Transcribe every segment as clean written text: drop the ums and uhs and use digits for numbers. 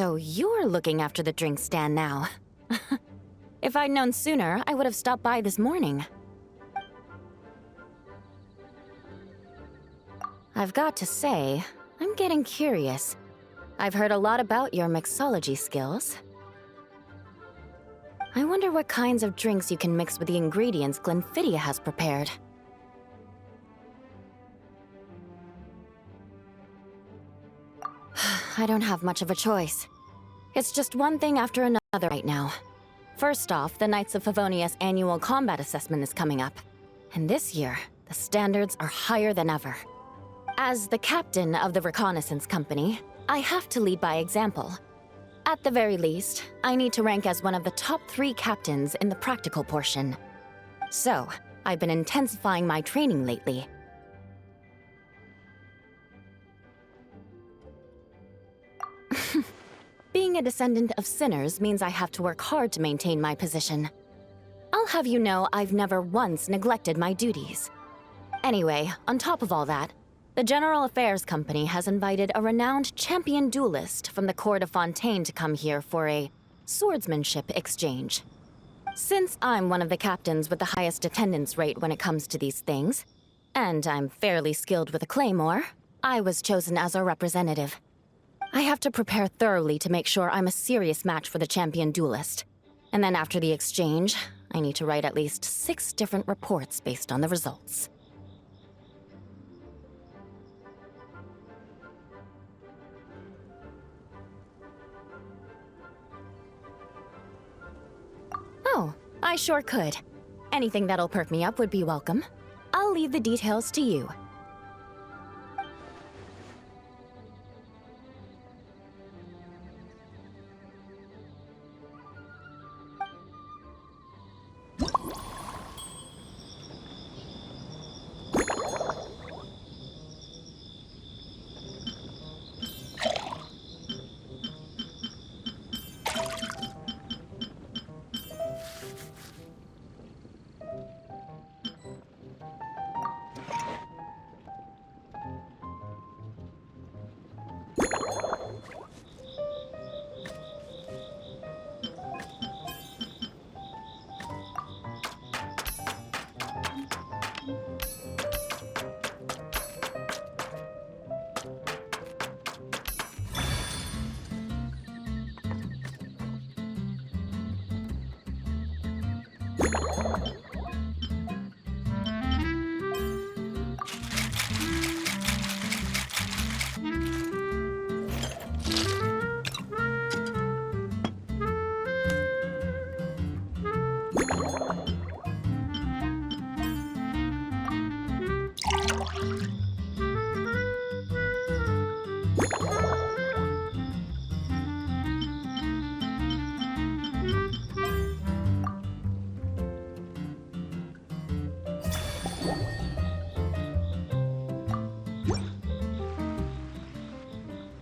So you're looking after the drink stand now. If I'd known sooner, I would have stopped by this morning. I've got to say, I'm getting curious. I've heard a lot about your mixology skills. I wonder what kinds of drinks you can mix with the ingredients Glenfiddich has prepared. I don't have much of a choice. It's just one thing after another right now. First off, the Knights of Favonia's annual combat assessment is coming up. And this year, the standards are higher than ever. As the captain of the reconnaissance company, I have to lead by example. At the very least, I need to rank as one of the top 3 captains in the practical portion. So, I've been intensifying my training lately. Being a descendant of sinners means I have to work hard to maintain my position. I'll have you know I've never once neglected my duties. Anyway, on top of all that, the General Affairs Company has invited a renowned champion duelist from the Court of Fontaine to come here for a swordsmanship exchange. Since I'm one of the captains with the highest attendance rate when it comes to these things, and I'm fairly skilled with a claymore, I was chosen as a representative. I have to prepare thoroughly to make sure I'm a serious match for the champion duelist. And then after the exchange, I need to write at least 6 different reports based on the results. Oh, I sure could. Anything that'll perk me up would be welcome. I'll leave the details to you.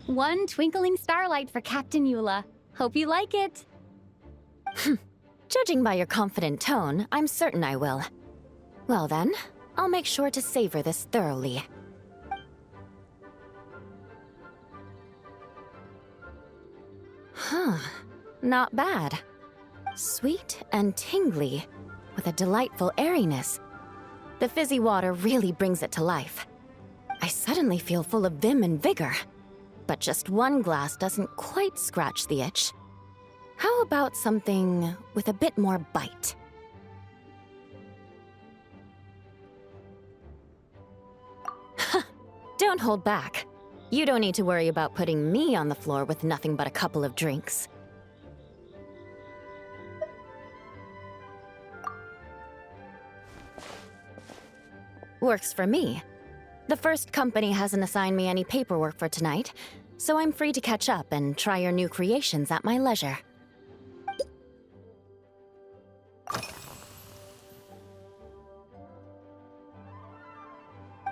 One twinkling starlight for Captain Eula. Hope you like it. Judging by your confident tone, I'm certain I will. Well then, I'll make sure to savor this thoroughly. Huh, not bad. Sweet and tingly, with a delightful airiness. The fizzy water really brings it to life. I suddenly feel full of vim and vigor. But just one glass doesn't quite scratch the itch. How about something with a bit more bite? Don't hold back. You don't need to worry about putting me on the floor with nothing but a couple of drinks. Works for me. The first company hasn't assigned me any paperwork for tonight, so I'm free to catch up and try your new creations at my leisure.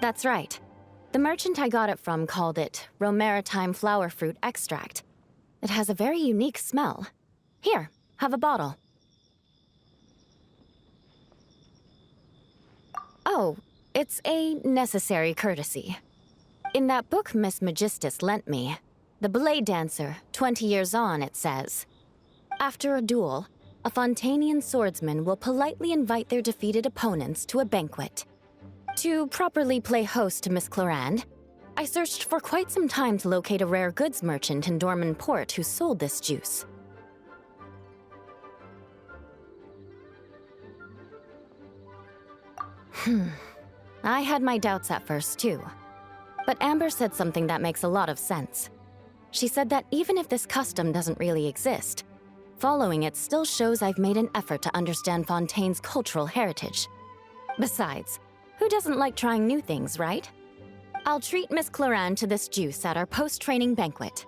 That's right. The merchant I got it from called it Romaritime flower fruit extract. It has a very unique smell. Here, have a bottle. Oh, it's a necessary courtesy. In that book Miss Magistus lent me, The Blade Dancer, 20 years on, it says. After a duel, a Fontanian swordsman will politely invite their defeated opponents to a banquet. To properly play host to Miss Clarande, I searched for quite some time to locate a rare goods merchant in Dorman Port who sold this juice. I had my doubts at first, too. But Amber said something that makes a lot of sense. She said that even if this custom doesn't really exist, following it still shows I've made an effort to understand Fontaine's cultural heritage. Besides, who doesn't like trying new things, right? I'll treat Miss Clarande to this juice at our post-training banquet.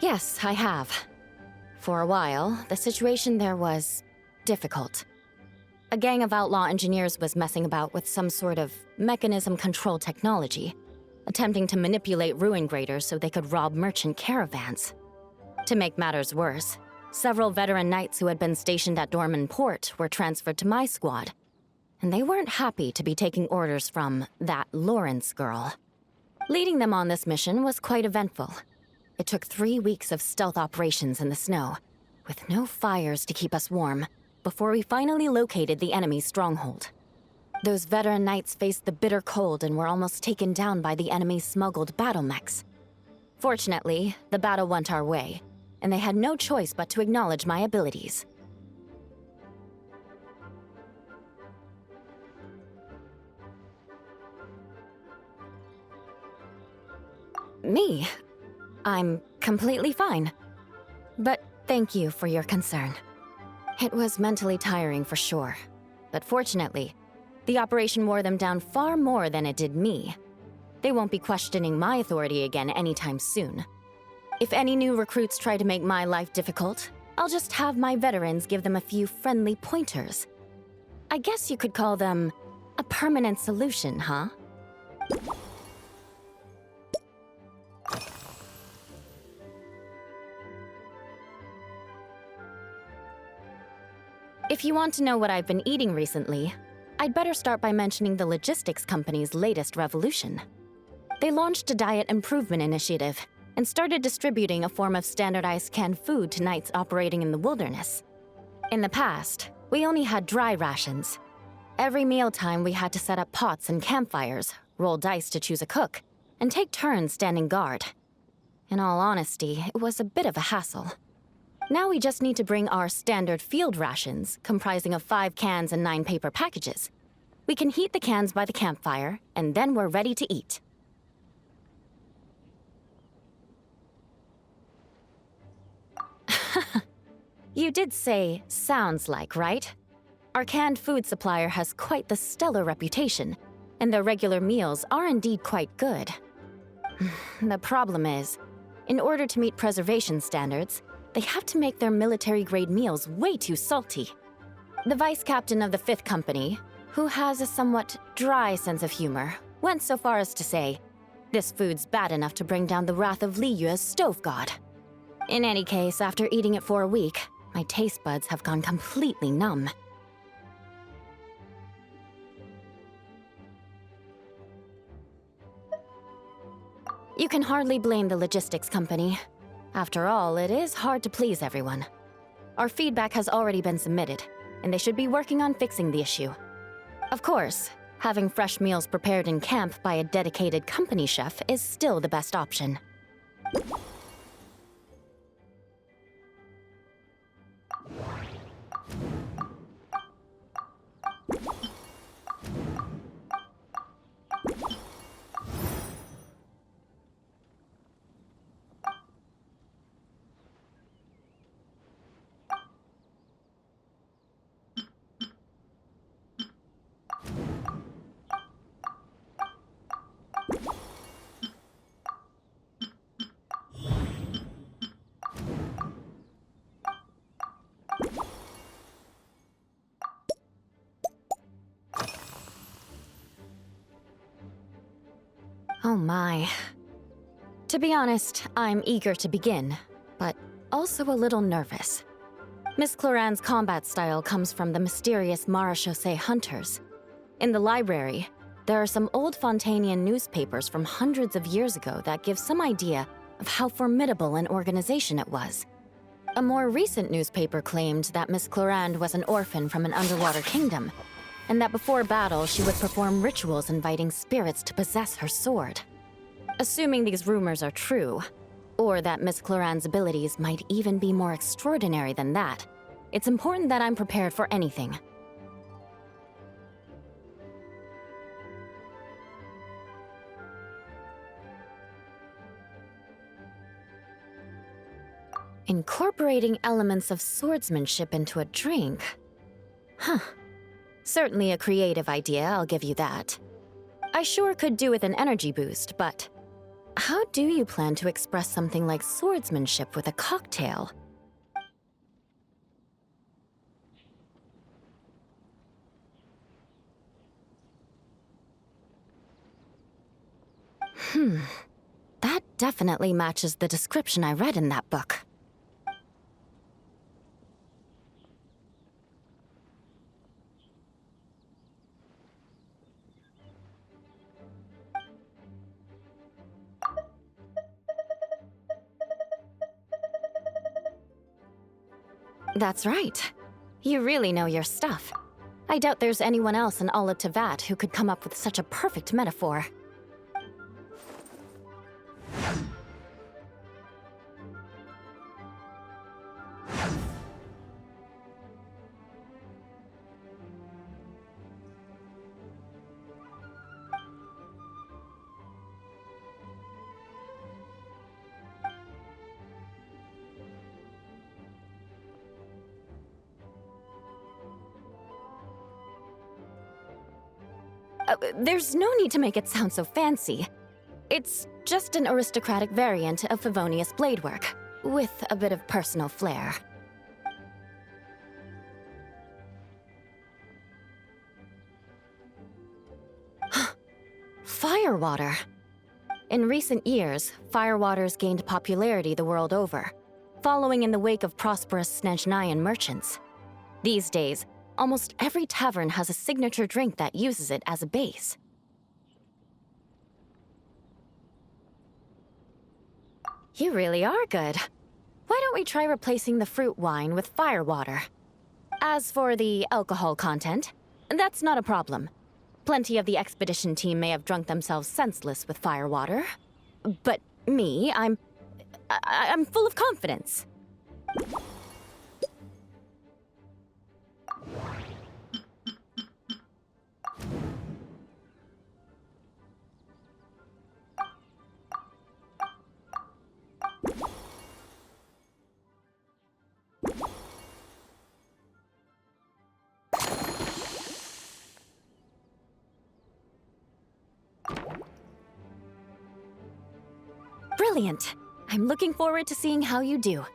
Yes, I have. For a while, the situation there was difficult. A gang of outlaw engineers was messing about with some sort of mechanism control technology, attempting to manipulate ruin graders so they could rob merchant caravans. To make matters worse, several veteran knights who had been stationed at Dorman Port were transferred to my squad, and they weren't happy to be taking orders from that Lawrence girl. Leading them on this mission was quite eventful. It took 3 weeks of stealth operations in the snow, with no fires to keep us warm, before we finally located the enemy's stronghold. Those veteran knights faced the bitter cold and were almost taken down by the enemy's smuggled battle mechs. Fortunately, the battle went our way, and they had no choice but to acknowledge my abilities. Me? I'm completely fine. But thank you for your concern. It was mentally tiring for sure, but fortunately, the operation wore them down far more than it did me. They won't be questioning my authority again anytime soon. If any new recruits try to make my life difficult, I'll just have my veterans give them a few friendly pointers. I guess you could call them a permanent solution, huh? If you want to know what I've been eating recently, I'd better start by mentioning the logistics company's latest revolution. They launched a diet improvement initiative and started distributing a form of standardized canned food to knights operating in the wilderness. In the past, we only had dry rations. Every mealtime we had to set up pots and campfires, roll dice to choose a cook, and take turns standing guard. In all honesty, it was a bit of a hassle. Now we just need to bring our standard field rations, comprising of 5 cans and 9 paper packages. We can heat the cans by the campfire, and then we're ready to eat. You did say, sounds like, right? Our canned food supplier has quite the stellar reputation, and their regular meals are indeed quite good. The problem is, in order to meet preservation standards, they have to make their military-grade meals way too salty. The vice captain of the 5th Company, who has a somewhat dry sense of humor, went so far as to say, this food's bad enough to bring down the wrath of Liyue's stove god. In any case, after eating it for a week, my taste buds have gone completely numb. You can hardly blame the logistics company. After all, it is hard to please everyone. Our feedback has already been submitted, and they should be working on fixing the issue. Of course, having fresh meals prepared in camp by a dedicated company chef is still the best option. Oh my. To be honest, I'm eager to begin, but also a little nervous. Miss Cloran's combat style comes from the mysterious Marechaussee hunters. In the library, there are some old Fontanian newspapers from hundreds of years ago that give some idea of how formidable an organization it was. A more recent newspaper claimed that Miss Cloran was an orphan from an underwater kingdom, and that before battle she would perform rituals inviting spirits to possess her sword. Assuming these rumors are true, or that Miss Cloran's abilities might even be more extraordinary than that, it's important that I'm prepared for anything. Incorporating elements of swordsmanship into a drink? Huh. Certainly a creative idea, I'll give you that. I sure could do with an energy boost, but how do you plan to express something like swordsmanship with a cocktail? That definitely matches the description I read in that book. That's right. You really know your stuff. I doubt there's anyone else in all of Tevat who could come up with such a perfect metaphor. There's no need to make it sound so fancy. It's just an aristocratic variant of Favonius bladework, with a bit of personal flair. Firewater. In recent years, firewaters gained popularity the world over, following in the wake of prosperous Snezhnayan merchants. These days, almost every tavern has a signature drink that uses it as a base. You really are good. Why don't we try replacing the fruit wine with firewater? As for the alcohol content, that's not a problem. Plenty of the expedition team may have drunk themselves senseless with firewater. But me, I'm full of confidence. Brilliant! I'm looking forward to seeing how you do.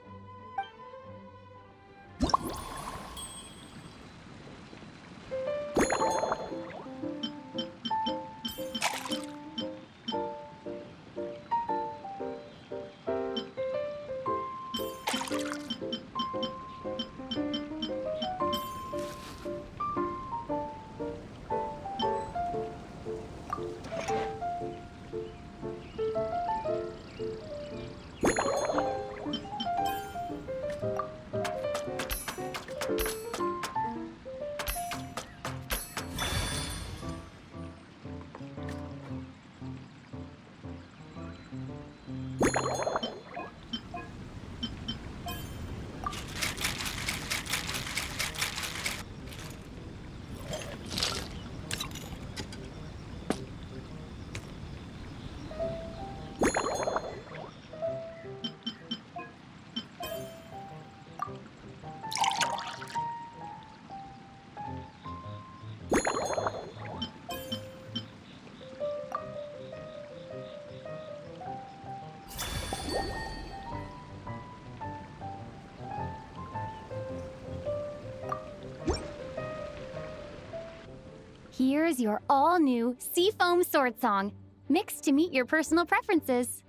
Here's your all-new Seafoam Sword Song, mixed to meet your personal preferences.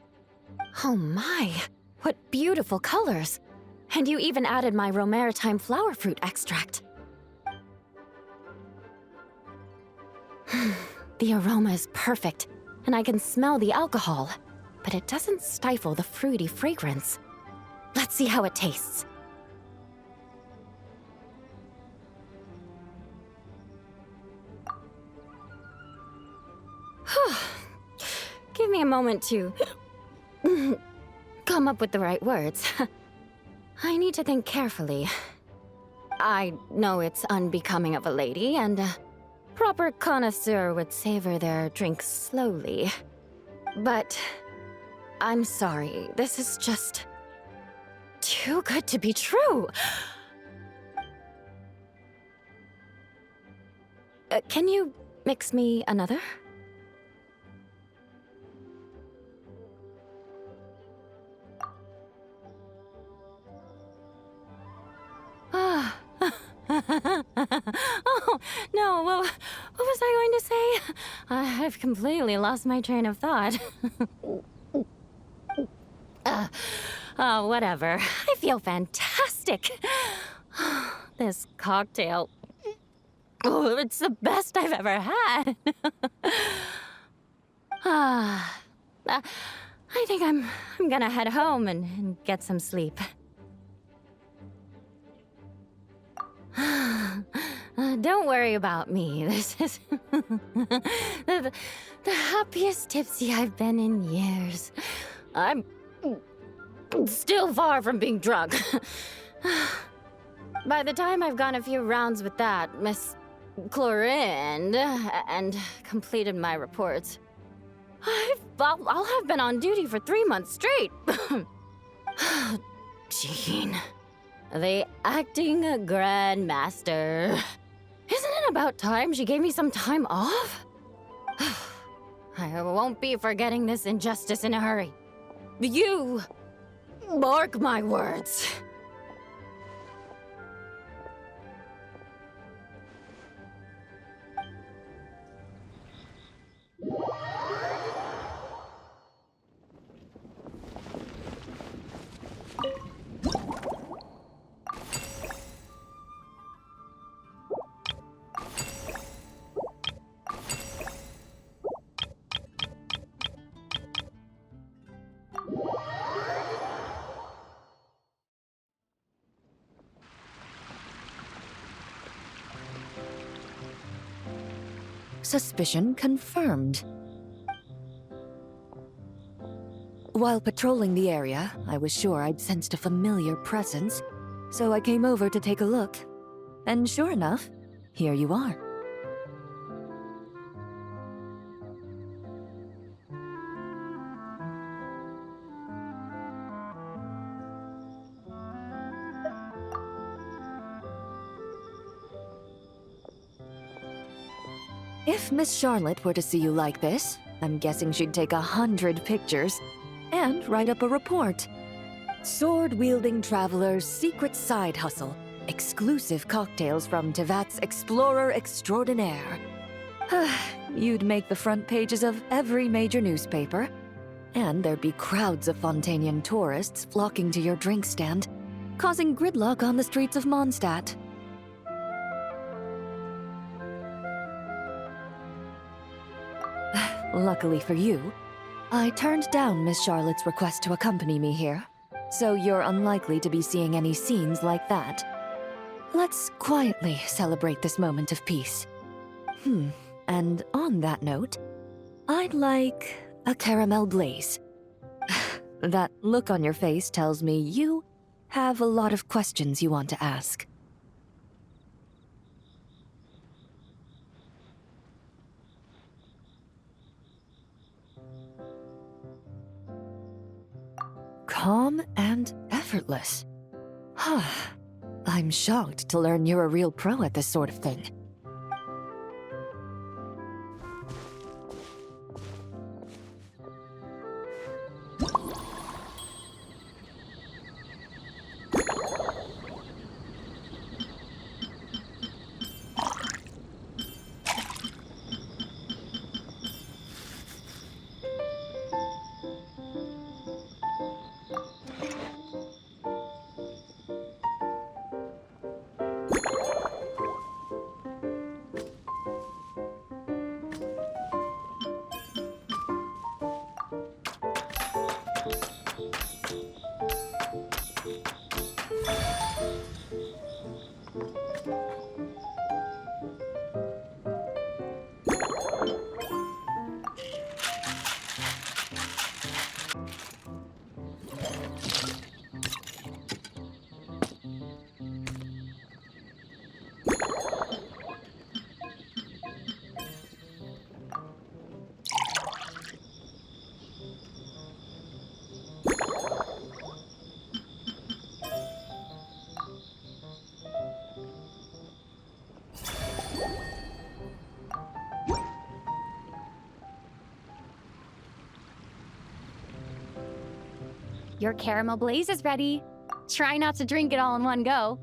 Oh my, what beautiful colors. And you even added my romaritime flower fruit extract. The aroma is perfect, and I can smell the alcohol, but it doesn't stifle the fruity fragrance. Let's see how it tastes. Give me a moment to come up with the right words. I need to think carefully. I know it's unbecoming of a lady, and a proper connoisseur would savor their drinks slowly. But I'm sorry, this is just too good to be true. Can you mix me another? Ah. Oh, no, what was I going to say? I've completely lost my train of thought. Whatever. I feel fantastic. This cocktail. Oh, it's the best I've ever had. I think I'm gonna head home and get some sleep. Don't worry about me. This is the happiest tipsy I've been in years. I'm still far from being drunk. By the time I've gone a few rounds with that, Miss Chlorine, and completed my reports, I'll have been on duty for 3 months straight. Jean. The acting grandmaster. Isn't it about time she gave me some time off? I won't be forgetting this injustice in a hurry. You mark my words. Suspicion confirmed. While patrolling the area, I was sure I'd sensed a familiar presence, so I came over to take a look. And sure enough, here you are. If Miss Charlotte were to see you like this, I'm guessing she'd take 100 pictures and write up a report. Sword-wielding traveler's secret side hustle. Exclusive cocktails from Tevat's Explorer Extraordinaire. You'd make the front pages of every major newspaper. And there'd be crowds of Fontanian tourists flocking to your drink stand, causing gridlock on the streets of Mondstadt. Luckily for you, I turned down Miss Charlotte's request to accompany me here, so you're unlikely to be seeing any scenes like that. Let's quietly celebrate this moment of peace. And on that note, I'd like a caramel glaze. That look on your face tells me you have a lot of questions you want to ask. Calm and effortless. I'm shocked to learn you're a real pro at this sort of thing. Your caramel blaze is ready. Try not to drink it all in one go.